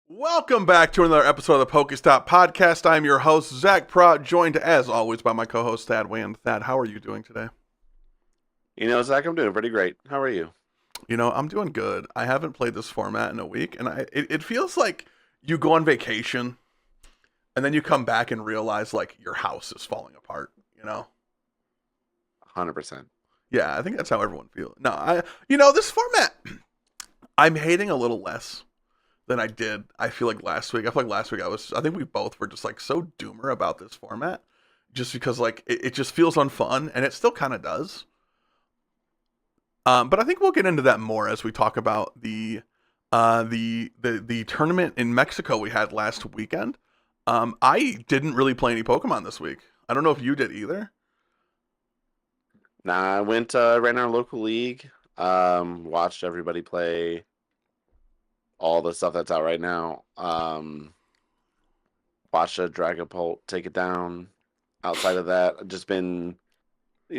Welcome back to another episode of the PokeStop Podcast. I'm your host, Zach Pratt, joined as always by my co-host, Thad Wand. Thad, how are you doing today? Zach, I'm doing pretty great. How are you? I'm doing good. I haven't played this format in a week, and it feels like you go on vacation, and then you come back and realize, like, your house is falling apart, 100%. Yeah, I think that's how everyone feels. No, this format, I'm hating a little less than I did. I feel like last week. I feel like last week I think we both were just like so doomer about this format, just because like it just feels unfun, and it still kind of does. But I think we'll get into that more as we talk about the tournament in Mexico we had last weekend. I didn't really play any Pokemon this week. I don't know if you did either. Nah, I went ran our local league. Watched everybody play all the stuff that's out right now. Watched a Dragapult take it down. Outside of that, I've just been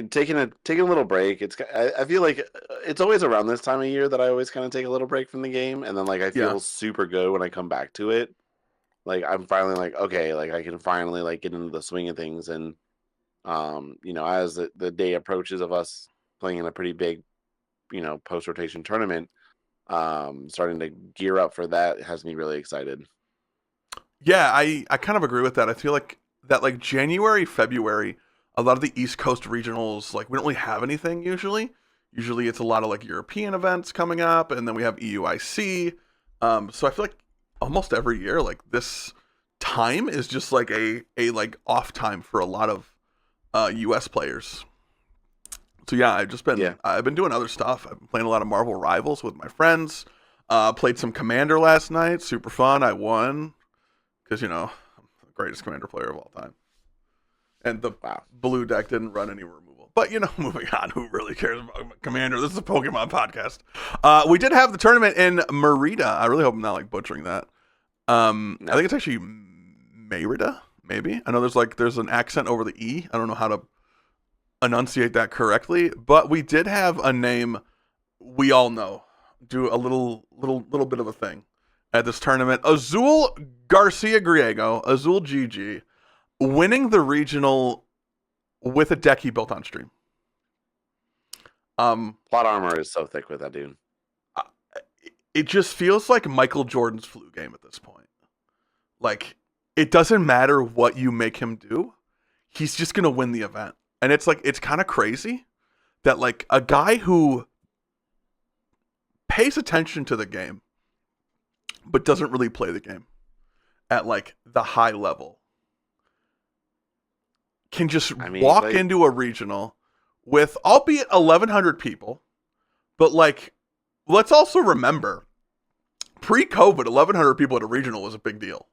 taking a little break. I feel like it's always around this time of year that I always kind of take a little break from the game, and then like I feel super good when I come back to it. Like I'm finally like, okay, like I can finally like get into the swing of things, and as the day approaches of us playing in a pretty big, post rotation tournament, starting to gear up for that has me really excited. Yeah, I kind of agree with that. I feel like that like January, February, a lot of the East Coast regionals, like we don't really have anything usually. Usually it's a lot of like European events coming up, and then we have EUIC. So I feel like almost every year, like this time is just like a like off time for a lot of US players. So yeah, I've been doing other stuff. I've been playing a lot of Marvel Rivals with my friends. Played some Commander last night. Super fun. I won because I'm the greatest Commander player of all time. And the blue deck didn't run any removal. But moving on. Who really cares about Commander? This is a Pokemon podcast. We did have the tournament in Merida. I really hope I'm not like butchering that. I think it's actually Merida. Maybe. I know there's an accent over the E. I don't know how to enunciate that correctly, but we did have a name we all know do a little bit of a thing at this tournament. Azul Garcia Griego, Azul GG, winning the regional with a deck he built on stream. Plot armor is so thick with that dude. It just feels like Michael Jordan's flu game at this point. Like, it doesn't matter what you make him do, he's just gonna win the event. And it's kind of crazy that like a guy who pays attention to the game but doesn't really play the game at like the high level can just walk into a regional with, albeit 1,100 people, but like, let's also remember, pre-COVID, 1,100 people at a regional was a big deal.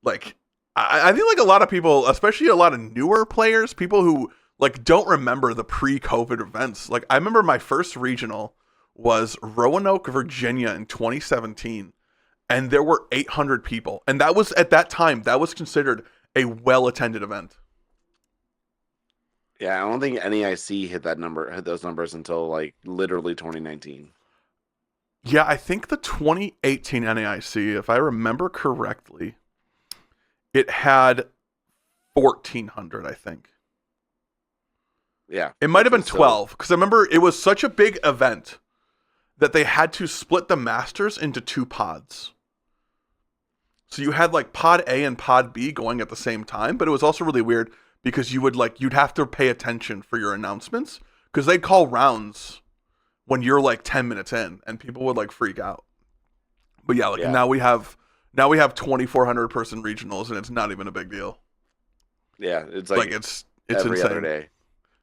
Like, I think like a lot of people, especially a lot of newer players, people who like don't remember the pre-COVID events. Like I remember my first regional was Roanoke, Virginia in 2017, and there were 800 people. And that was, at that time, that was considered a well-attended event. Yeah, I don't think NEIC hit those numbers until like literally 2019. Yeah, I think the 2018 NAIC, if I remember correctly, it had 1,400, I think. Yeah. It might have been 12, because I remember it was such a big event that they had to split the Masters into 2 pods. So you had like Pod A and Pod B going at the same time, but it was also really weird because you'd have to pay attention for your announcements, because they'd call rounds when you're like 10 minutes in, and people would like freak out. But yeah, now we have 2,400 person regionals, and it's not even a big deal. Yeah, it's like it's every insane. other day.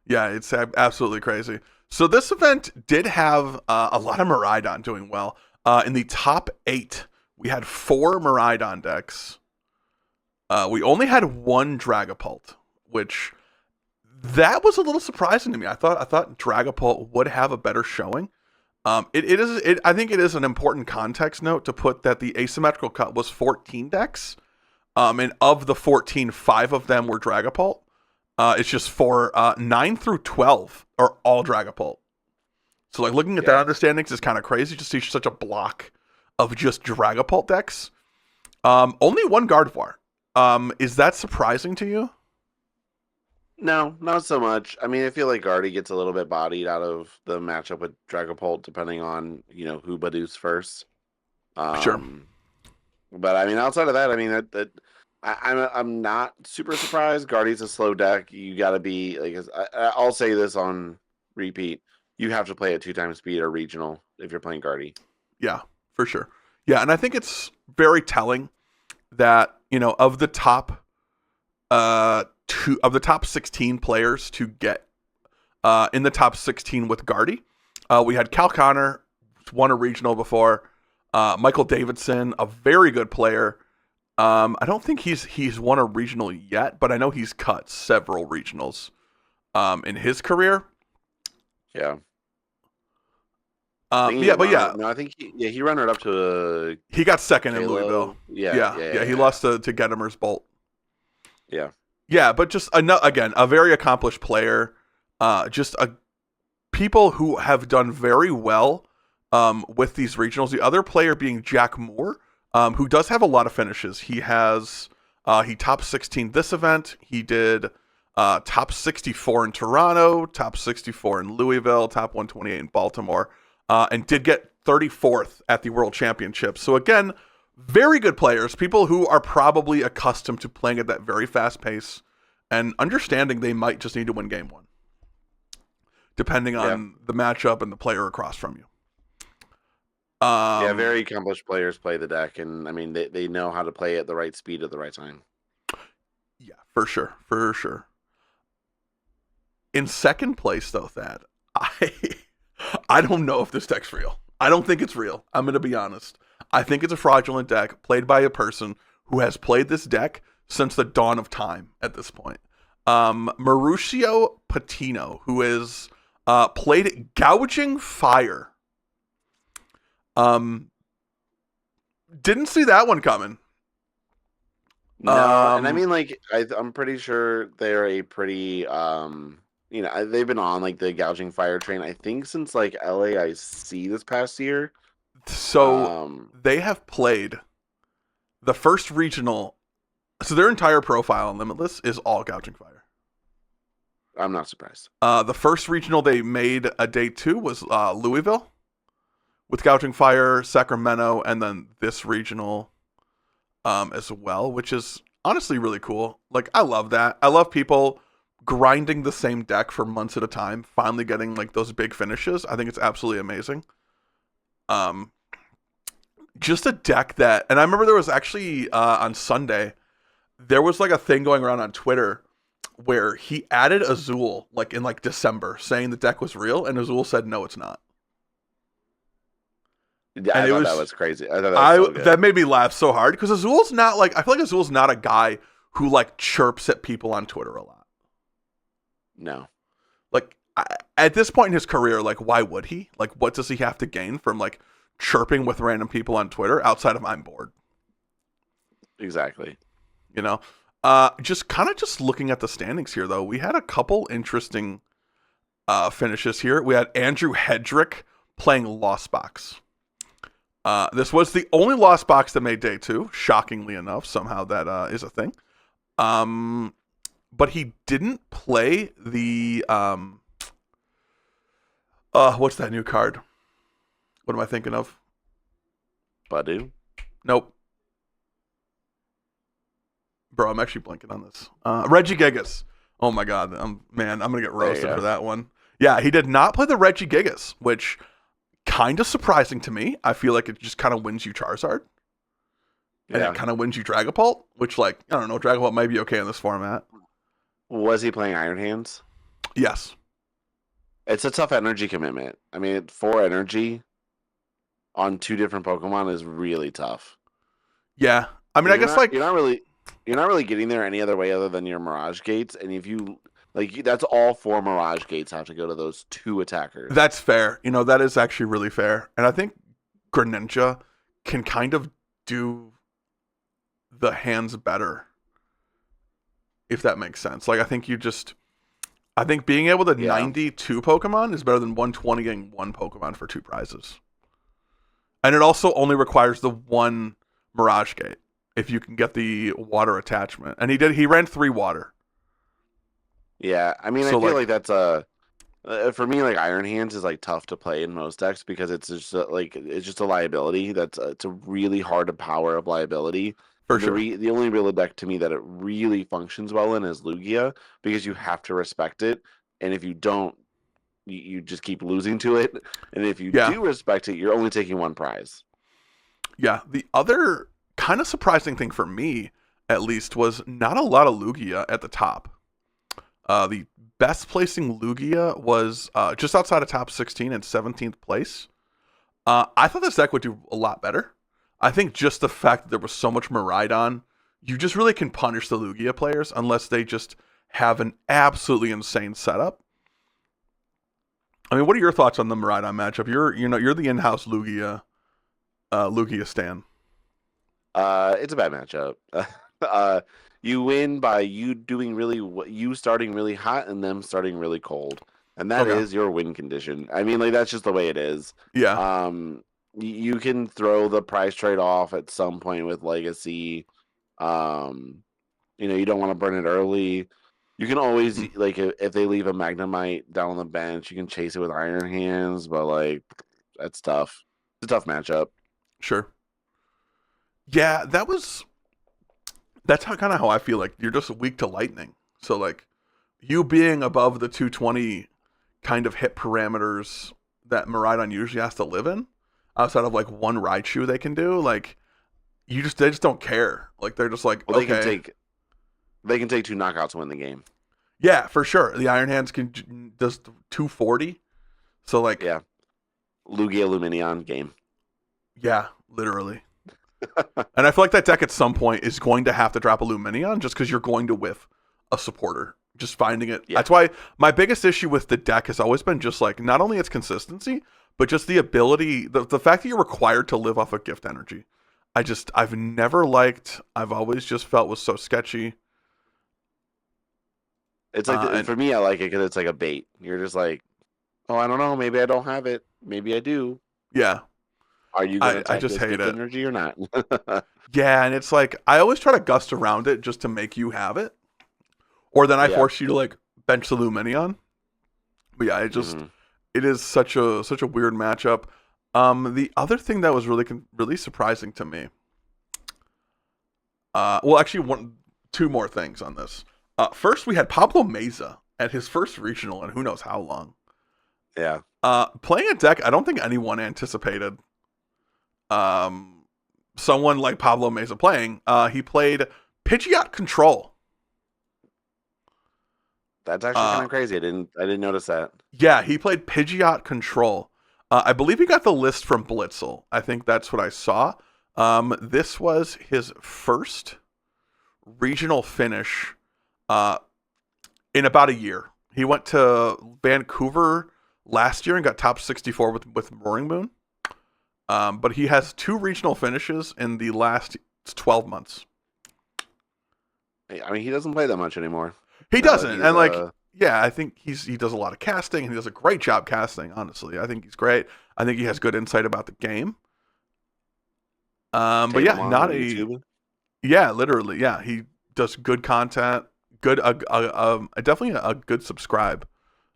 Yeah, it's absolutely crazy. So this event did have a lot of Miraidon doing well. In the top 8, we had 4 Miraidon decks. We only had 1 Dragapult, which that was a little surprising to me. I thought Dragapult would have a better showing. I think it is an important context note to put that the asymmetrical cut was 14 decks. And of the 14, 5 of them were Dragapult. It's just 9 through 12 are all Dragapult. So like looking at that understanding is kind of crazy to see such a block of just Dragapult decks. Only one Gardevoir. Is that surprising to you? No, not so much. I mean, I feel like Guardy gets a little bit bodied out of the matchup with Dragapult, depending on who Badoo's first. Sure. But I mean, outside of that, I mean I'm not super surprised. Guardy's a slow deck. You got to be like, I'll say this on repeat: you have to play at 2x speed or regional if you're playing Guardy. Yeah, for sure. Yeah, and I think it's very telling that of the top of the top 16 players to get in the top 16 with Guardy, we had Cal Connor, won a regional before. Michael Davidson, a very good player. I don't think he's won a regional yet, but I know he's cut several regionals in his career. Yeah. No, I think he runnered up to he got second Halo. in Louisville. Yeah. He lost to Gedimer's Bolt. Yeah, but just again, a very accomplished player. Just people who have done very well with these regionals. The other player being Jack Moore, who does have a lot of finishes. He top 16 this event. He did top 64 in Toronto, top 64 in Louisville, top 128 in Baltimore, and did get 34th at the World Championship. So again, very good players, people who are probably accustomed to playing at that very fast pace and understanding they might just need to win game one, depending on the matchup and the player across from you. Very accomplished players play the deck, and I mean they know how to play at the right speed at the right time. Yeah, for sure. In second place, though, Thad, I don't know if this deck's real. I don't think it's real. I'm going to be honest. I think it's a fraudulent deck played by a person who has played this deck since the dawn of time at this point. Mauricio Patino, who is played Gouging Fire. Didn't see that one coming. No, and I mean, like, I'm pretty sure they're a pretty, they've been on like the Gouging Fire train, I think, since like LAIC this past year. So they have played the first regional. So their entire profile on Limitless is all Gouging Fire. I'm not surprised. The first regional they made a day 2 was Louisville with Gouging Fire, Sacramento, and then this regional as well, which is honestly really cool. Like, I love that. I love people grinding the same deck for months at a time, finally getting like those big finishes. I think it's absolutely amazing. Just a deck that, and I remember there was actually on Sunday, there was like a thing going around on Twitter where he added Azul like in like December, saying the deck was real, and Azul said no, it's not. Yeah, I thought that was crazy. I thought that was so good. That made me laugh so hard because Azul's not like, I feel like Azul's not a guy who like chirps at people on Twitter a lot. No. Like at this point in his career, like why would he? Like what does he have to gain from like chirping with random people on Twitter outside of I'm bored? Exactly. Just looking at the standings here though, we had a couple interesting finishes here. We had Andrew Hedrick playing Lost Box. This was the only Lost Box that made day 2, shockingly enough. Somehow that is a thing. But he didn't play the what's that new card? What am I thinking of? Badoo? Nope. Bro, I'm actually blanking on this. Regigigas. Oh my god, I'm gonna get roasted for that one. Yeah, he did not play the Regigigas, which kind of surprising to me. I feel like it just kind of wins you Charizard. And it kind of wins you Dragapult, which, like, I don't know, Dragapult might be okay in this format. Was he playing Iron Hands? Yes. It's a tough energy commitment. I mean, 4 energy on 2 different Pokemon is really tough. Yeah. I mean, I guess like you're not really getting there any other way other than your Mirage Gates, and if you like, that's all 4 Mirage Gates have to go to those 2 attackers. That's fair. That is actually really fair. And I think Greninja can kind of do the hands better, if that makes sense. Like, I think being able to 92 Pokemon is better than 120 getting 1 Pokemon for 2 prizes. And it also only requires the one Mirage Gate if you can get the water attachment. And he ran 3 water. Yeah, I mean, I So feel like like that's for me, like Iron Hands is like tough to play in most decks because it's just like it's just a liability. It's a really hard to power up liability. for sure. The only real deck to me that it really functions well in is Lugia because you have to respect it, and if you don't, you just keep losing to it. And if you Yeah. do respect it, you're only taking one prize. Yeah. The other kind of surprising thing for me, at least, was not a lot of Lugia at the top. The best placing Lugia was just outside of top 16 and 17th place. I thought this deck would do a lot better. I think just the fact that there was so much Maridon, you just really can punish the Lugia players unless they just have an absolutely insane setup. I mean, what are your thoughts on the Maridon matchup? You're the in-house Lugia stan. It's a bad matchup. uh, you win by you starting really hot and them starting really cold, and that Okay. is your win condition. I mean, like that's just the way it is. Yeah. You can throw the price trade off at some point with Legacy. Um, you don't want to burn it early. You can always Mhm. like if they leave a Magnemite down on the bench, you can chase it with Iron Hands, but like that's tough. It's a tough matchup. Sure. Yeah, that's how I feel like you're just weak to lightning. So like you being above the 220 kind of hit parameters that Maridon usually has to live in, outside of like one Raichu they can do, like they just don't care. Like they're just like, Well, okay, they can take 2 knockouts to win the game. yeah, for sure. The Iron Hands does 240. So like, Yeah, Lugia Luminion game. yeah, literally. And I feel like that deck at some point is going to have to drop a Luminion just because you're going to whiff a supporter. Just finding it. Yeah, That's why my biggest issue with the deck has always been just like not only its consistency, but just the ability, the fact that you're required to live off of gift energy. I've never liked. I've always just felt was so sketchy. it's like And for me, I like it because it's like a bait. You're just like, oh, I don't know, maybe I don't have it, maybe I do. yeah, Are you gonna I attack just this hate gift it. energy or not? Yeah, and it's like I always try to gust around it just to make you have it, or then I Yeah. force you to like bench the Luminion. But yeah, Hmm. it is such a weird matchup. The other thing that was really surprising to me, well, actually, two more things on this. First, we had Pablo Meza at his first regional, and who knows how long. Yeah. Playing a deck, I don't think anyone anticipated. Um, someone like Pablo Meza playing. He played Pidgeot Control. That's actually kind Uh, of crazy. I didn't notice that. yeah, he played Pidgeot Control. I believe he got the list from Blitzel. I think that's what I saw. This was his first regional finish uh, in about a year. He went to Vancouver last year and got top 64 with Roaring Moon. But he has 2 regional finishes in the last 12 months. I mean, he doesn't play that much anymore. He Now that doesn't. he's And like, yeah, I think he does a lot of casting and he does a great job casting, honestly. I think he's great. I think he has good insight about the game. But tape yeah, him on not a YouTube. yeah, literally, yeah. He does good content. Good, definitely a good subscribe.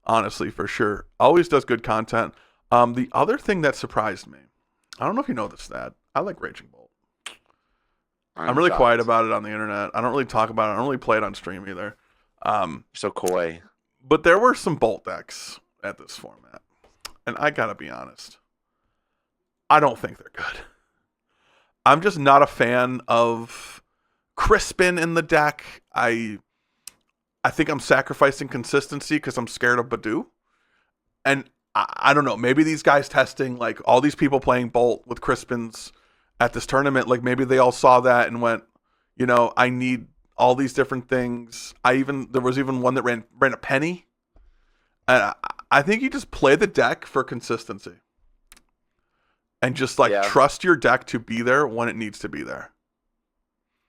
Honestly, for sure, always does good content. The other thing that surprised me, I don't know if you know this, Dad. I like Raging Bolt. I'm I'm really quiet shocked. about it on the internet. I don't really talk about it. I don't really play it on stream either. Um, You're so coy. but there were some Bolt decks at this format, and I gotta be honest, I don't think they're good. I'm just not a fan of Crispin in the deck. I think I'm sacrificing consistency because I'm scared of Badu. And I don't know. Maybe these guys testing, like all these people playing Bolt with Crispins at this tournament, like maybe they all saw that and went, I need all these different things. There was even one that ran a penny. And I think you just play the deck for consistency and just like Yeah. trust your deck to be there when it needs to be there.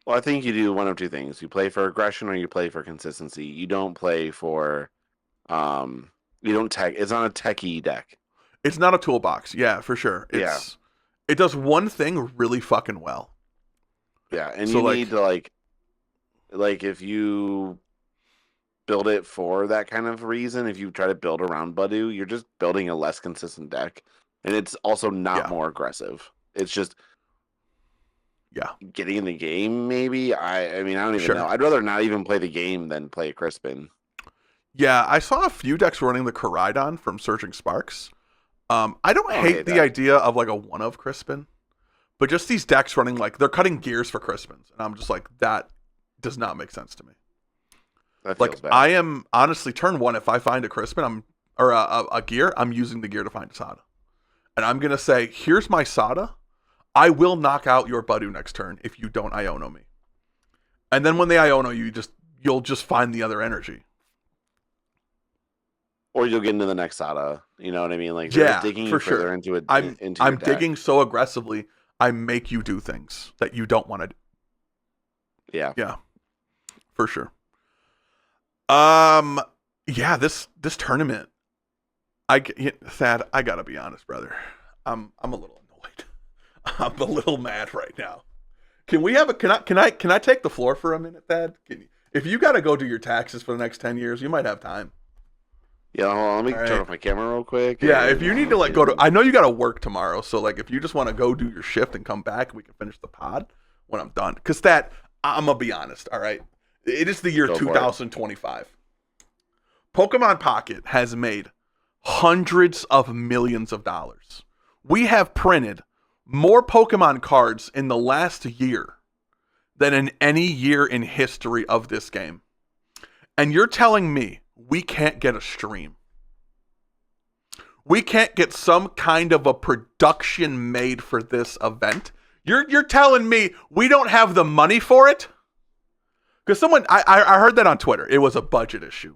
Well, I think you do one of two things. You play for aggression or you play for consistency. You don't play for you don't tech it's not a techie deck. It's not a toolbox. Yeah, for sure. Yeah. It does one thing really fucking well. Yeah, and So, you like, need to like if you build it for that kind of reason, if you try to build around Badu, you're just building a less consistent deck, and it's also not yeah, more aggressive. It's just yeah, getting in the game. Maybe I mean I don't even know. sure. I'd rather not even play the game than play a Crispin. Yeah, I saw a few decks running the Koraidon from Surging Sparks. I don't I don't hate hate the that. idea of like a one of Crispin, but just these decks running like they're cutting gears for Crispins, and I'm just like that does not make sense to me. That Like feels bad. I am honestly turn one if I find a Crispin, or a gear, I'm using the gear to find a Sada, and I'm gonna say here's my Sada. I will knock out your Badu next turn if you don't Iono me, and then when they Iono you, you'll just find the other energy. Or you'll get into the next Sada. You know what I mean? Like they're Yeah, digging you for further sure. into it I'm into your I'm deck. digging so aggressively, I make you do things that you don't want to do. Yeah. Yeah, for sure. Um, yeah, this tournament, Thad, I gotta be honest, brother. I'm a little annoyed. I'm a little mad right now. Can we have a can I take the floor for a minute, Thad? If you gotta go do your taxes for the next 10 years, you might have time. Yeah, hold on, let me All turn right. off my camera real quick. Yeah, if And you need to like go to, I know you gotta work tomorrow, so like if you just want to go do your shift and come back, we can finish the pod when I'm done. Cause that I'm gonna be honest. All right, it is the year Go for it. 2025. Pokemon Pocket has made hundreds of millions of dollars. We have printed more Pokemon cards in the last year than in any year in history of this game. And you're telling me we can't get a stream? We can't get some kind of a production made for this event? You're telling me we don't have the money for it? Because I heard that on Twitter. It was a budget issue.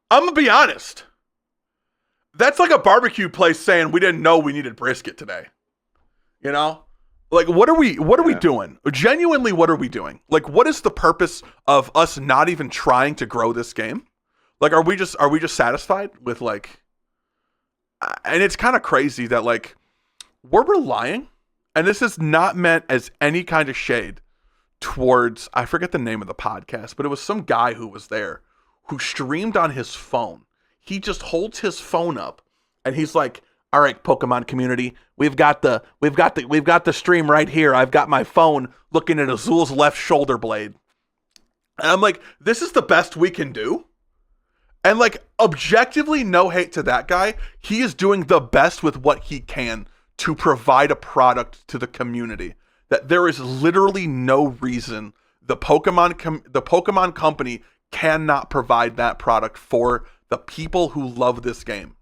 I'm gonna be honest. That's like a barbecue place saying we didn't know we needed brisket today. You know? Like what are we doing? Genuinely, what are we doing? Like what is the purpose of us not even trying to grow this game? Like are we just satisfied with like, and it's kind of crazy that like we're relying, and this is not meant as any kind of shade towards, I forget the name of the podcast, but it was some guy who was there who streamed on his phone. He just holds his phone up and he's like, all right, Pokemon community, we've got the stream right here. I've got my phone looking at Azul's left shoulder blade. And I'm like, this is the best we can do? And like, objectively, no hate to that guy. He is doing the best with what he can to provide a product to the community. That there is literally no reason the Pokemon company cannot provide that product for the people who love this game.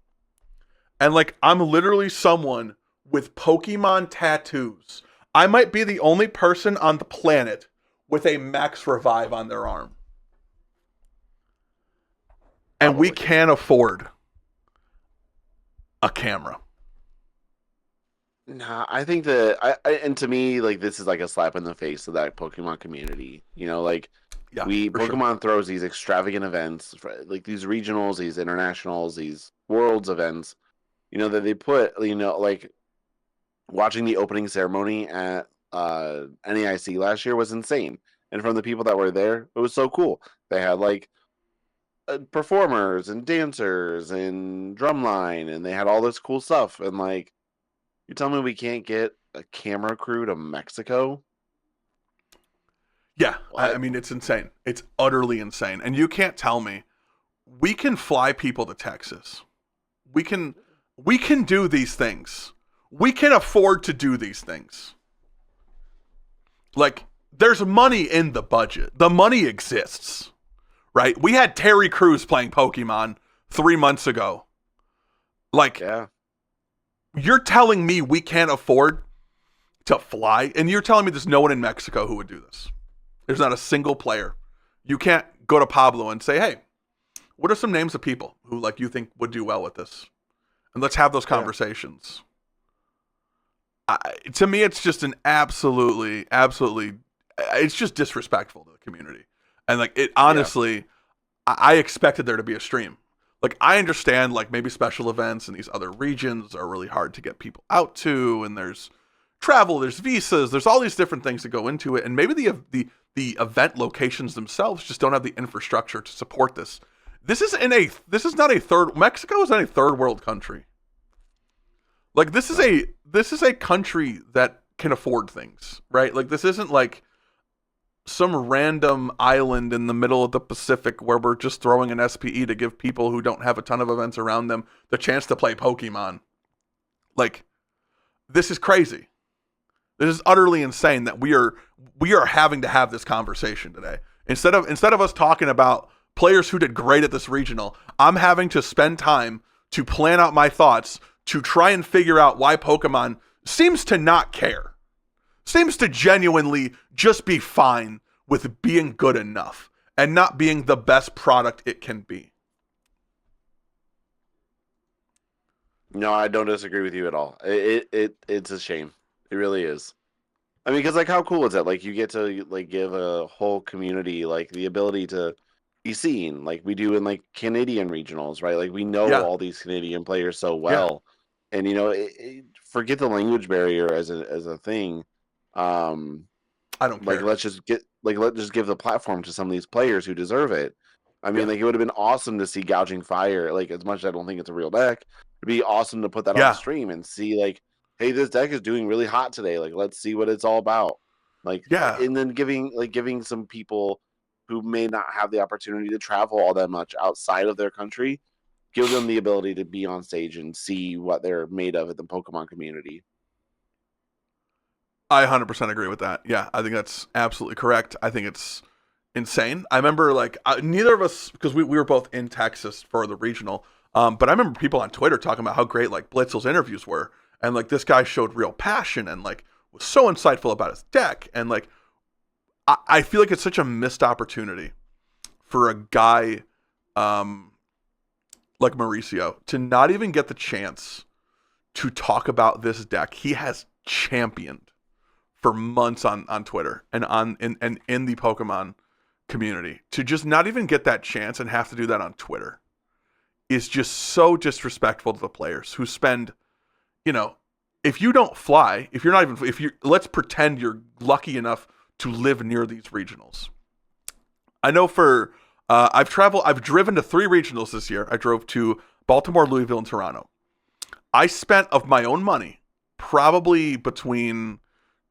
And like, I'm literally someone with Pokemon tattoos. I might be the only person on the planet with a Max Revive on their arm. And we can't afford a camera. Nah, I think that and to me, like this is like a slap in the face of that Pokemon community. You know, like Yeah, Pokemon throws these extravagant events, like these regionals, these internationals, these worlds events. You know that they put. You know, like watching the opening ceremony at NAIC last year was insane, and from the people that were there, it was so cool. They had like performers and dancers and drumline, and they had all this cool stuff. And like, you tell me we can't get a camera crew to Mexico? Yeah, I mean, it's insane. It's utterly insane. And you can't tell me we can fly people to Texas. We can do these things. We can afford to do these things. Like, there's money in the budget. The money exists, right? We had Terry Crews playing Pokemon 3 months ago. Like, Yeah. You're telling me we can't afford to fly? And you're telling me there's no one in Mexico who would do this? There's not a single player. You can't go to Pablo and say, hey, what are some names of people who like you think would do well with this? And let's have those conversations. To me, it's just an absolutely, it's just disrespectful to the community. And like it honestly, I expected there to be a stream. like I understand like maybe special events in these other regions are really hard to get people out to, and there's travel, there's visas, there's all these different things that go into it, and maybe the event locations themselves just don't have the infrastructure to support this. This is not a third Mexico is not a third world country. Like this is a country that can afford things, right? Like this isn't like some random island in the middle of the Pacific where we're just throwing an SPE to give people who don't have a ton of events around them the chance to play Pokemon. Like, this is crazy. This is utterly insane that we are having to have this conversation today. Instead of us talking about players who did great at this regional, I'm having to spend time to plan out my thoughts to try and figure out why Pokemon seems to not care. Seems to genuinely just be fine with being good enough and not being the best product it can be. No, I don't disagree with you at all. It's a shame. It really is. I mean, because like, how cool is that? Like, you get to like give a whole community like the ability to be seen, like we do in like Canadian regionals, right? Like we know all these Canadian players so well, and you know, forget the language barrier as a thing. I don't care. Like let's just give the platform to some of these players who deserve it. I mean, like it would have been awesome to see Gouging Fire. Like as much as I don't think it's a real deck, it'd be awesome to put that on the stream and see like, hey, this deck is doing really hot today. Like let's see what it's all about. Like and then giving some people who may not have the opportunity to travel all that much outside of their country, give them the ability to be on stage and see what they're made of at the Pokemon community. I 100% agree with that. Yeah, I think that's absolutely correct. I think it's insane. I remember like neither of us, because we were both in Texas for the regional, but I remember people on Twitter talking about how great like Blitzel's interviews were, and like this guy showed real passion and like was so insightful about his deck, and like I feel like it's such a missed opportunity for a guy like Mauricio to not even get the chance to talk about this deck he has championed for months on Twitter and in the Pokemon community. To just not even get that chance and have to do that on Twitter is just so disrespectful to the players who spend, you know, if you don't fly, let's pretend you're lucky enough to live near these regionals. I know I've driven to 3 regionals this year. I drove to Baltimore, Louisville, and Toronto. I spent of my own money, probably between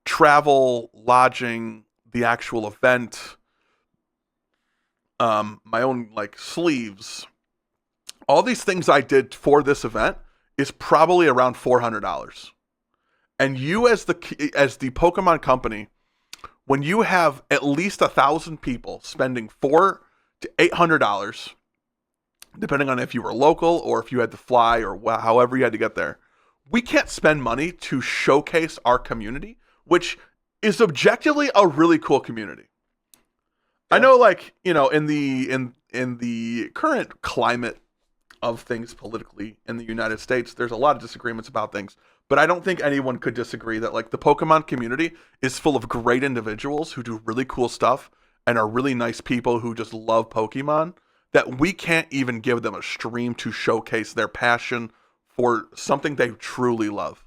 travel, lodging, the actual event, my own like sleeves, all these things I did for this event is probably around $400. And you as the Pokemon company, when you have at least 1,000 people spending $400 to $800, depending on if you were local or if you had to fly or however you had to get there, we can't spend money to showcase our community, which is objectively a really cool community. Yeah. I know, like, you know, in the current climate of things politically in the United States, there's a lot of disagreements about things, but I don't think anyone could disagree that like the Pokemon community is full of great individuals who do really cool stuff and are really nice people who just love Pokemon, that we can't even give them a stream to showcase their passion for something they truly love.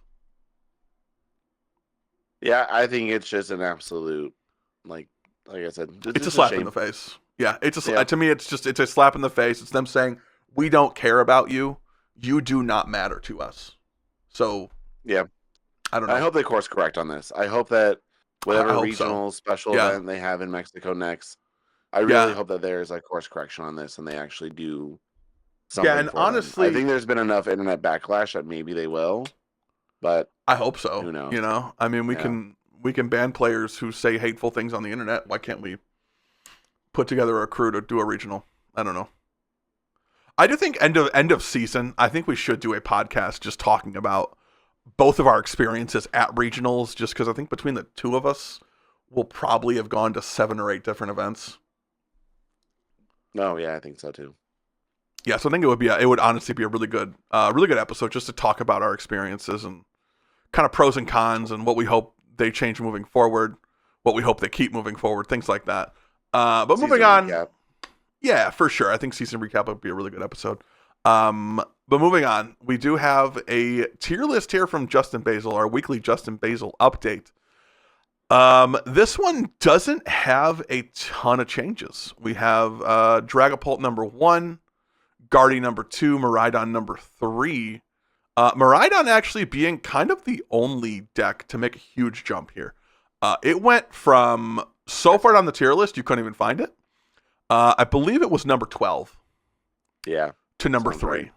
Yeah, I think it's just an absolute, like I said, it's a slap in the face. Yeah, to me, it's a slap in the face. It's them saying, we don't care about you. You do not matter to us. So, yeah, I don't know. I hope they course correct on this. I hope that whatever regional special event they have in Mexico next, I really hope that there's a course correction on this and they actually do something. Yeah, and honestly, I think there's been enough internet backlash that maybe they will, but I hope so. Who knows? You know, I mean, we can ban players who say hateful things on the internet. Why can't we put together a crew to do a regional? I don't know. I do think end of season, I think we should do a podcast just talking about both of our experiences at regionals, just because I think between the two of us, we'll probably have gone to 7 or 8 different events. No, yeah, I think so too. Yeah, so I think it would honestly be a really good episode just to talk about our experiences and kind of pros and cons and what we hope they change moving forward, what we hope they keep moving forward, things like that. But season moving on. Recap. Yeah, for sure. I think season recap would be a really good episode. But moving on, we do have a tier list here from Justin Basil, our weekly Justin Basil update. This one doesn't have a ton of changes. We have Dragapult number 1, Guardy number 2, Miraidon number 3. Miraidon actually being kind of the only deck to make a huge jump here. It went from so far down the tier list you couldn't even find it. I believe it was number 12. Yeah. To number 3.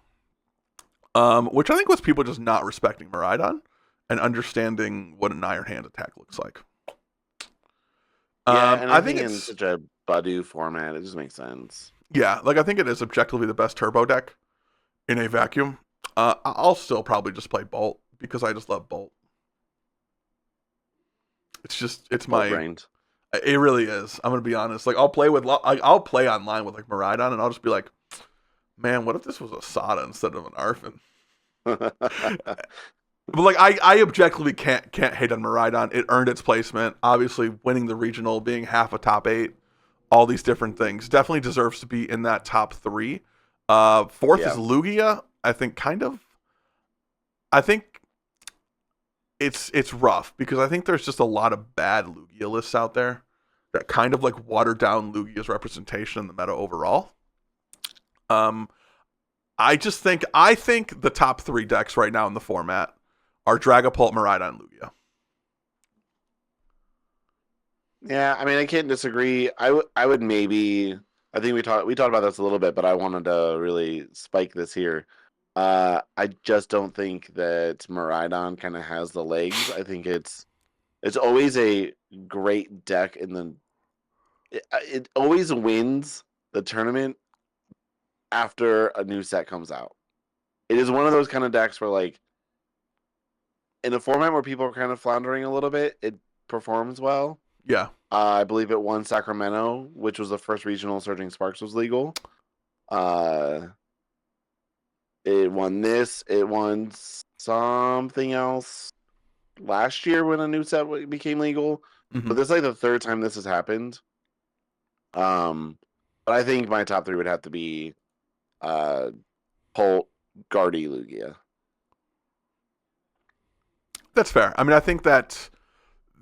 Right. Which I think was people just not respecting Miraidon and understanding what an Iron Hand attack looks like. Yeah, and I think in such a Badu format, it just makes sense. Yeah, like I think it is objectively the best turbo deck in a vacuum. I'll still probably just play Bolt because I just love Bolt. It's my brained. It really is. I'm gonna be honest. Like I'll play online with like Miraidon, and I'll just be like, man, what if this was a Sada instead of an Arfin? But like I objectively can't hate on Miraidon. It earned its placement. Obviously, winning the regional, being half a top 8, all these different things, definitely deserves to be in that top 3. Fourth is Lugia. I think it's rough because I think there's just a lot of bad Lugia lists out there that kind of like water down Lugia's representation in the meta overall. I think the top 3 decks right now in the format are Dragapult, Miraidon, Lugia. Yeah, I mean, I can't disagree. I would maybe. I think we talked about this a little bit, but I wanted to really spike this here. I just don't think that Miraidon kind of has the legs. I think it's always a great deck it always wins the tournament after a new set comes out. It is one of those kind of decks where, like, in a format where people are kind of floundering a little bit, it performs well. Yeah. I believe it won Sacramento, which was the first regional Surging Sparks was legal. It won this. It won something else last year when a new set became legal. Mm-hmm. But this is like the 3rd time this has happened. But I think my top 3 would have to be Bolt, Guardy, Lugia. That's fair. I mean, I think that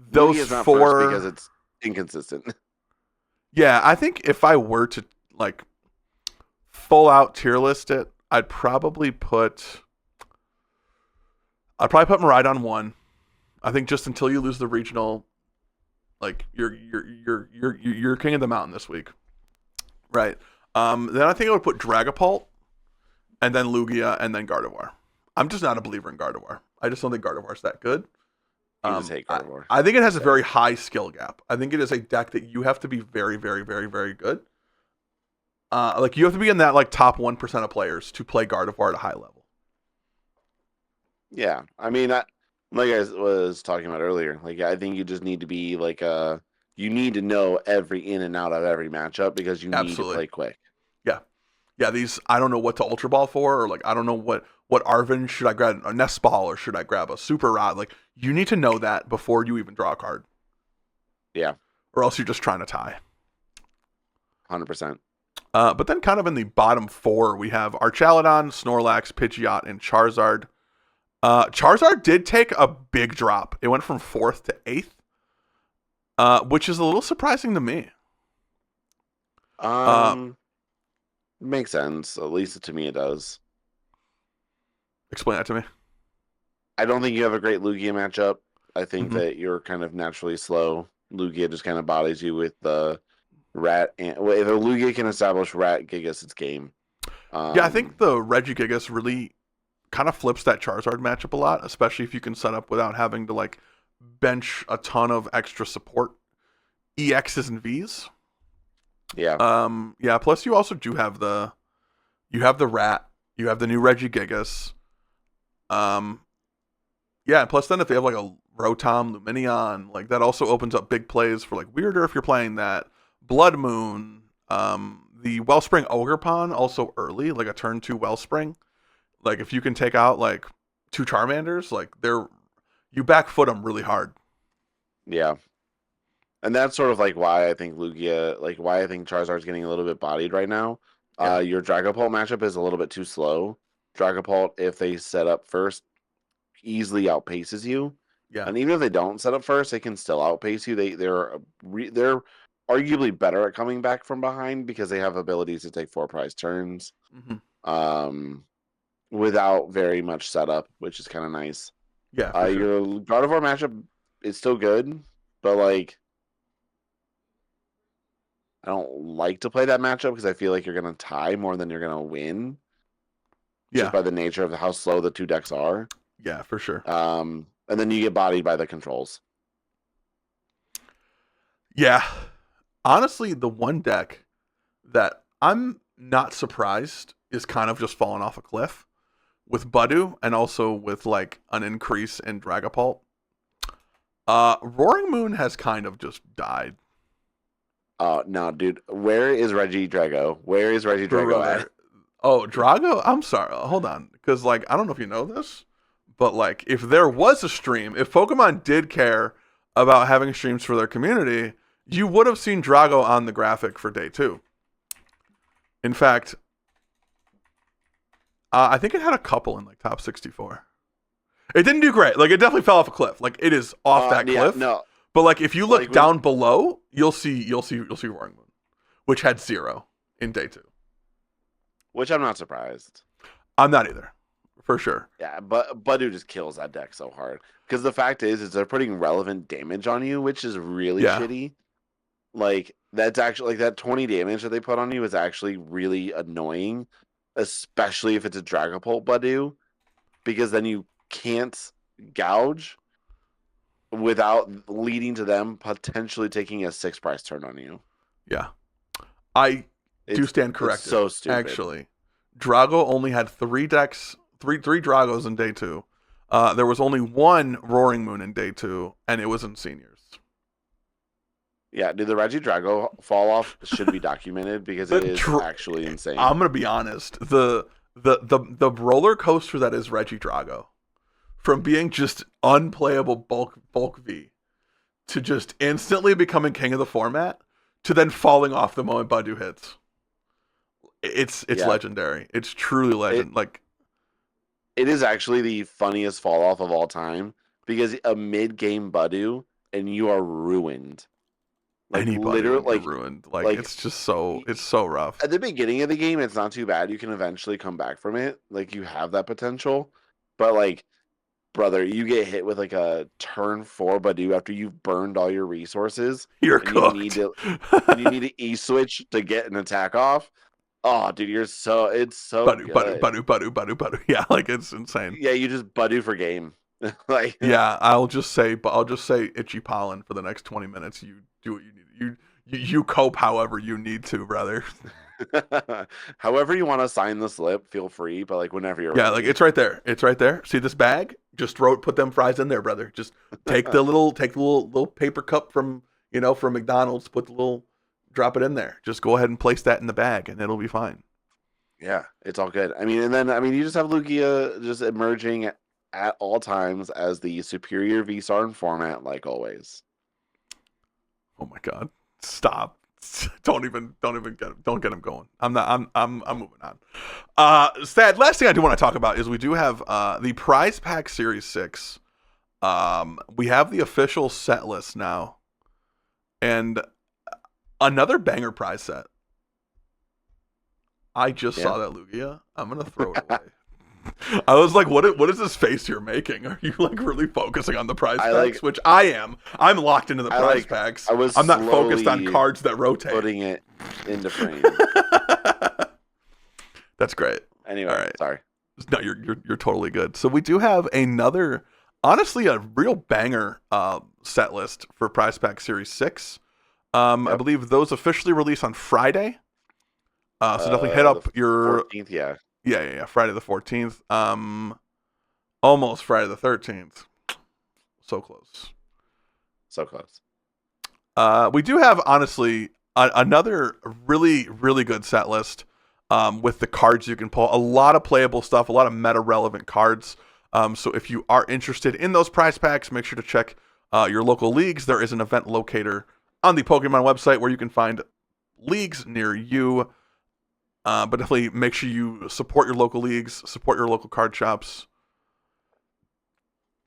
those Lugia's not 4 first because it's inconsistent. Yeah, I think if I were to like full out tier list it, I'd probably put Miraidon 1. I think just until you lose the regional, like you're king of the mountain this week, right? Then I think I would put Dragapult, and then Lugia, and then Gardevoir. I'm just not a believer in Gardevoir. I just don't think Gardevoir's that good. You just hate Gardevoir. I think it has a very high skill gap. I think it is a deck that you have to be very, very, very, very good. Like you have to be in that like top 1% of players to play Gardevoir at a high level. Yeah, I mean, like I was talking about earlier, like I think you just need to be like you need to know every in and out of every matchup because you need to play quick. Yeah. These I don't know what to Ultra Ball for, or like I don't know what Arvin should I grab, a Nest Ball, or should I grab a Super Rod? Like you need to know that before you even draw a card. Yeah, or else you're just trying to tie. 100%. But then kind of in the bottom 4, we have Archaludon, Snorlax, Pidgeot, and Charizard. Charizard did take a big drop. It went from 4th to 8th, which is a little surprising to me. Makes sense. At least to me it does. Explain that to me. I don't think you have a great Lugia matchup. I think that you're kind of naturally slow. Lugia just kind of bodies you with the Rat. If a Lugia can establish Rat Gigas, it's game. Yeah, I think the Regigigas really kind of flips that Charizard matchup a lot, especially if you can set up without having to like bench a ton of extra support EXs and Vs. Yeah. Yeah, plus you also do have the Rat, you have the new Regigigas. Yeah, and plus then if they have like a Rotom, Lumineon, like that also opens up big plays for like Weirder if you're playing that. Blood Moon, the Wellspring Ogerpon also early, like a turn 2 Wellspring. Like if you can take out like 2 Charmanders, like you back foot them really hard. Yeah. And that's sort of like why I think Lugia, like why I think Charizard's getting a little bit bodied right now. Yeah. Your Dragapult matchup is a little bit too slow. Dragapult, if they set up first, easily outpaces you. Yeah. And even if they don't set up first, they can still outpace you. They're arguably better at coming back from behind because they have abilities to take 4 prize turns Hmm. um, without very much setup, which is kind of nice. Yeah, for sure. Your Gardevoir matchup is still good, but like I don't like to play that matchup because I feel like you're gonna tie more than you're gonna win, just Yeah. by the nature of how slow the two decks are. Yeah, for sure. And then you get bodied by the controls. Yeah. Honestly, the one deck that I'm not surprised is kind of just falling off a cliff with Budu and also with like an increase in Dragapult. Roaring Moon has kind of just died. No, dude. Where is Reggie Drago? Where is Reggie Drago at? Brother. Oh, Drago? I'm sorry. Hold on. Because, like, I don't know if you know this, but, like, if there was a stream, if Pokemon did care about having streams for their community, you would have seen Drago on the graphic for day 2. In fact, I think it had a couple in, like, top 64. It didn't do great. Like, it definitely fell off a cliff. Like, it is off that cliff. No. But, like, if you look Like, down below, you'll see Roaring Moon, which had 0 in day 2. Which I'm not surprised. I'm not either, for sure. Yeah, but Budu just kills that deck so hard. Because the fact is they're putting relevant damage on you, which is really shitty. Like, that's actually, like, that 20 damage that they put on you is actually really annoying, especially if it's a Dragapult Budu, because then you can't gouge without leading to them potentially taking a 6 price turn on you. Yeah. I do stand corrected. It's so stupid. Actually, Drago only had 3 decks, three Dragos in day 2. There was only 1 Roaring Moon in day 2, and it was in seniors. Yeah, dude, the Reggie Drago fall off should be documented because it is actually insane. I'm gonna be honest. The roller coaster that is Reggie Drago, from being just unplayable bulk V to just instantly becoming king of the format to then falling off the moment Budu hits. It's legendary. It's truly legend. It is actually the funniest fall off of all time because a mid game Budu and you are ruined. Like, literally ruined. Like, it's just so rough. At the beginning of the game, it's not too bad. You can eventually come back from it. Like, you have that potential. But, like, brother, you get hit with, like, a turn 4 Budu after you've burned all your resources. You're cooked. You need to E-switch to get an attack off. Oh, dude, it's so Budu. Yeah, like, it's insane. Yeah, you just Budu for game. Like, yeah, I'll just say itchy pollen for the next 20 minutes. You do what you need. You cope however you need to, brother. However you want to sign the slip, feel free. But like whenever you're ready. Like, it's right there. It's right there. See this bag? Just put them fries in there, brother. Just take the little paper cup from McDonald's. Drop it in there. Just go ahead and place that in the bag, and it'll be fine. Yeah, it's all good. You just have Lugia just emerging at all times as the superior VSAR format, like always. Oh my God! Stop! Don't get him going. I'm moving on. Sad. Last thing I do want to talk about is we do have the Prize Pack Series 6. We have the official set list now, and another banger prize set. I just saw that Lugia. I'm gonna throw it away. I was like, what is this face you're making? Are you like really focusing on the prize packs? Which I am. I'm locked into the prize packs. I'm not focused on cards that rotate. Putting it into frame. That's great. Anyway, all right. Sorry. No, you're totally good. So we do have another, honestly, a real banger set list for Prize Pack Series 6. I believe those officially release on Friday. So definitely hit up your 14th, yeah. Yeah, Friday the 14th. Almost Friday the 13th. So close. We do have, honestly, another really, really good set list with the cards you can pull. A lot of playable stuff, a lot of meta-relevant cards. So if you are interested in those prize packs, make sure to check your local leagues. There is an event locator on the Pokemon website where you can find leagues near you. But definitely make sure you support your local leagues, support your local card shops,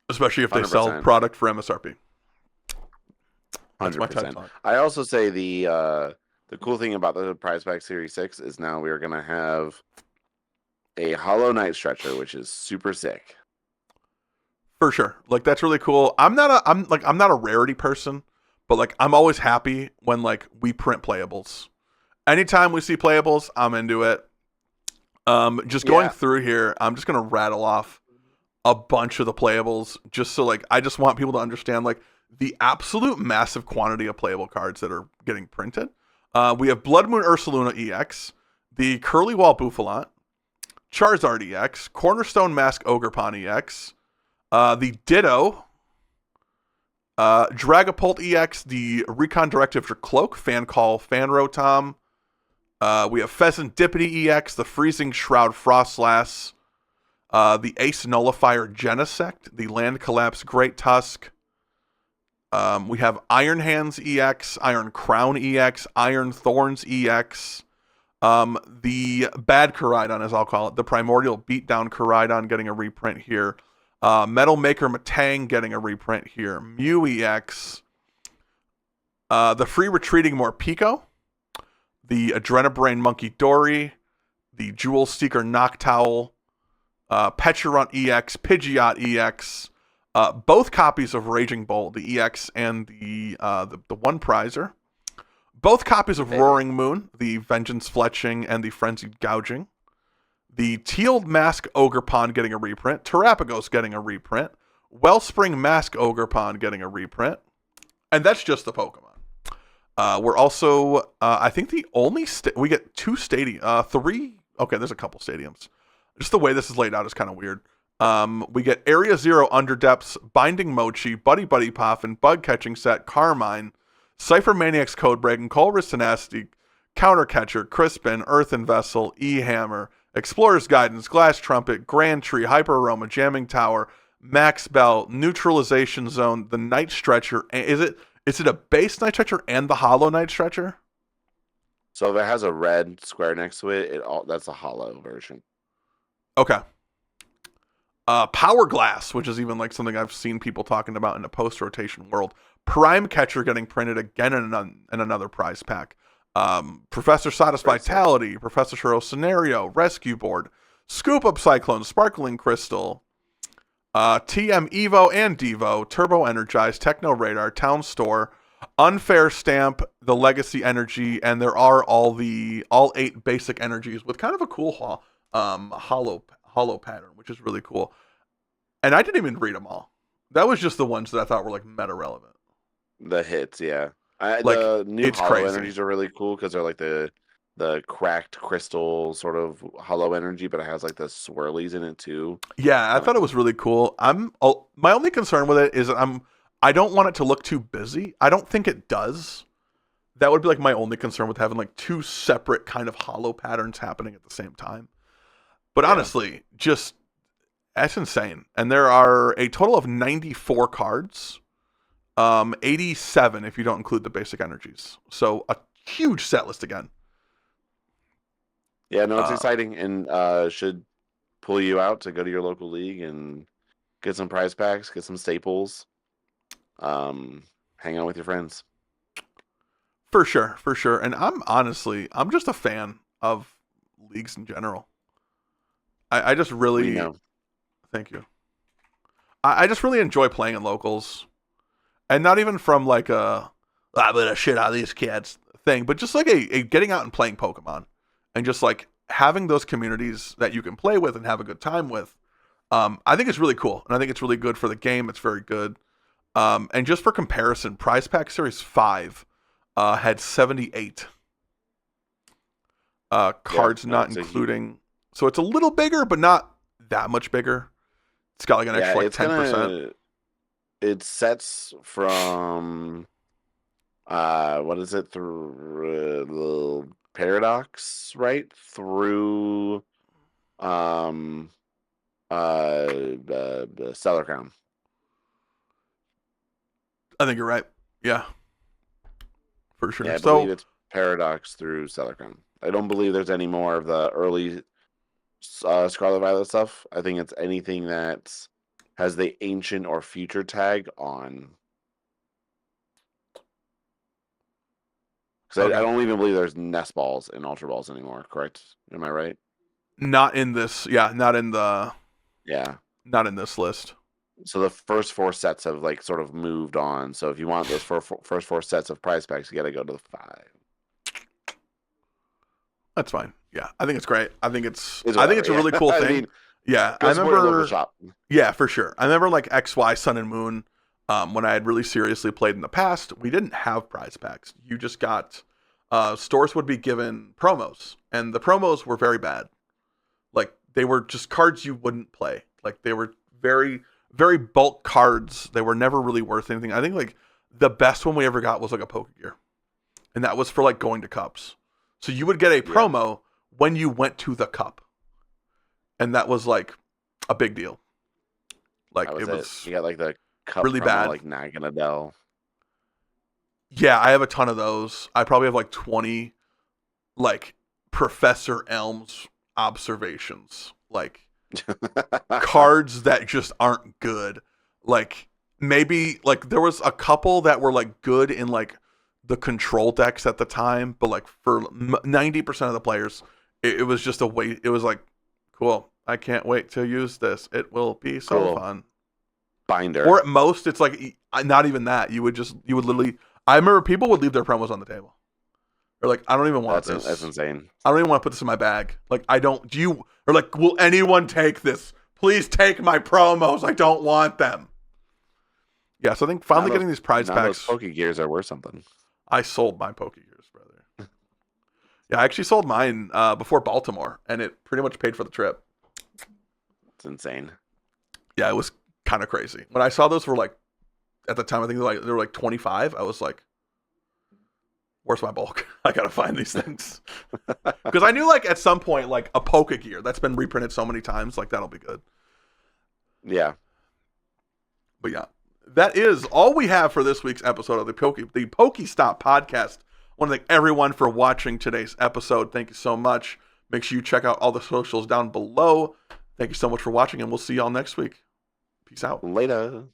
especially if they sell 100%. product for MSRP. That's my TED 100%. talk. I also say the cool thing about the Prize Pack Series 6 is now we're gonna have a Hollow Knight stretcher, which is super sick. For sure. Like that's really cool. I'm not a rarity person, but like I'm always happy when like we print playables. Anytime we see playables, I'm into it. Just going Yeah. through here, I'm just gonna rattle off a bunch of the playables just so like I just want people to understand like the absolute massive quantity of playable cards that are getting printed. We have Blood Moon Ursaluna EX, the Curly Wall Buffalant, Charizard EX, Cornerstone Mask Ogerpon EX, the Ditto, Dragapult EX, the Recon Directive Cloak, Fan Call, Fan Rotom. We have Pheasant Dippity EX, the Freezing Shroud Frostlass, the Ace Nullifier Genesect, the Land Collapse Great Tusk. We have Iron Hands EX, Iron Crown EX, Iron Thorns EX, the Bad Koraidon, as I'll call it, the Primordial Beatdown Koraidon getting a reprint here. Metal Maker Matang getting a reprint here. Mew EX, the Free Retreating Morpeko, the Adrenabrain Monkey Dory, the Jewel Seeker Noctowl, Pecharunt EX, Pidgeot EX, both copies of Raging Bolt, the EX and the one prizer. Both copies of Roaring Moon, the Vengeance Fletching and the Frenzied Gouging. The Teal Mask Ogerpon getting a reprint. Terrapagos getting a reprint. Wellspring Mask Ogerpon getting a reprint. And that's just the Pokemon. We're also, I think the only, we get three, okay, there's a couple stadiums. Just the way this is laid out is kind of weird. We get Area Zero Underdepths, Binding Mochi, Buddy Buddy Poffin, Bug Catching Set, Carmine, Cypher Maniacs Codebreaking, Colress Tenacity, Countercatcher, Crispin, Earthen Vessel, E-Hammer, Explorer's Guidance, Glass Trumpet, Grand Tree, Hyper Aroma, Jamming Tower, Max Bell, Neutralization Zone, the Night Stretcher. Is it a base Night Stretcher and the Hollow Night Stretcher? So if it has a red square next to it, that's a hollow version. Okay. Power Glass, which is even like something I've seen people talking about in the post-rotation world. Prime Catcher getting printed again in another prize pack. Professor Soda's Vitality, Professor Churro Scenario, Rescue Board, Scoop Up Cyclone, Sparkling Crystal, TM Evo and Devo, Turbo Energize, Techno Radar, Town Store, Unfair Stamp, the Legacy Energy, and there are all 8 basic energies with kind of a cool hollow pattern, which is really cool. And I didn't even read them all. That was just the ones that I thought were like meta relevant. The hits, yeah. Like, the new it's hollow crazy. energies are really cool because they're like the cracked crystal sort of hollow energy, but it has like the swirlies in it too. Yeah, I thought it was really cool. My only concern with it is I don't want it to look too busy. I don't think it does. That would be like my only concern with having like 2 separate kind of hollow patterns happening at the same time. But honestly, just that's insane. And there are a total of 94 cards. 87 if you don't include the basic energies. So a huge set list again. Yeah, no, it's exciting and should pull you out to go to your local league and get some prize packs, get some staples, hang out with your friends. For sure. And I'm just a fan of leagues in general. I just really, thank you. I just really enjoy playing in locals. And not even from like I'm gonna shit on these kids thing, but just like a getting out and playing Pokemon. And just like having those communities that you can play with and have a good time with. I think it's really cool. And I think it's really good for the game. It's very good. And just for comparison, Prize Pack Series 5 had 78 cards, not including. So it's a little bigger, but not that much bigger. It's got like an extra like 10%. It sets from what is it, through the Paradox, right? Through the Stellar Crown. I think you're right. Yeah. For sure. Yeah, I believe it's Paradox through Stellar Crown. I don't believe there's any more of the early Scarlet Violet stuff. I think it's anything that has the ancient or future tag on. Because I Okay. don't even believe there's Nest Balls and Ultra Balls anymore, correct? Am I right? Not in this. Yeah, Yeah. not in this list. So the first 4 sets have like sort of moved on. So if you want those first 4 sets of prize packs, you got to go to the 5. That's fine. Yeah, I think it's great. I think it's Whatever, a really cool I thing. mean, Yeah, I go support your local remember. shop. Yeah, for sure. I remember like XY Sun and Moon. When I had really seriously played in the past, we didn't have prize packs. You just got stores would be given promos, and the promos were very bad. Like they were just cards you wouldn't play. Like they were very very bulk cards. They were never really worth anything. I think like the best one we ever got was like a Pokegear, and that was for like going to cups. So you would get a Yeah. promo when you went to the cup, and that was like a big deal. Like That it was it. was You got like the cup really promo, bad. like Naganadel. Yeah, I have a ton of those. I probably have like 20 like Professor Elm's observations. Like cards that just aren't good. Like maybe like there was a couple that were like good in like the control decks at the time, but like for 90% of the players, it was just a wait. It was like, cool. I can't wait to use this. It will be so Cool. fun. Binder. Or at most, it's like not even that. You would literally. I remember people would leave their promos on the table. Or like, I don't even want this. That's insane. I don't even want to put this in my bag. Like, I don't. Do you? Or like, will anyone take this? Please take my promos. I don't want them. Yeah, so I think finally getting these prize packs. Those Pokegears are worth something. I sold my Pokegears, brother. Yeah, I actually sold mine before Baltimore, and it pretty much paid for the trip. It's insane. Yeah, it was kind of crazy. When I saw those for like, at the time, I think they were like 25. I was like, where's my bulk? I gotta find these things. Because I knew like at some point, like a Pokegear that's been reprinted so many times, like that'll be good. Yeah. But yeah, that is all we have for this week's episode of the PokeStop Podcast. I want to thank everyone for watching today's episode. Thank you so much. Make sure you check out all the socials down below. Thank you so much for watching, and we'll see y'all next week. Peace out. Later.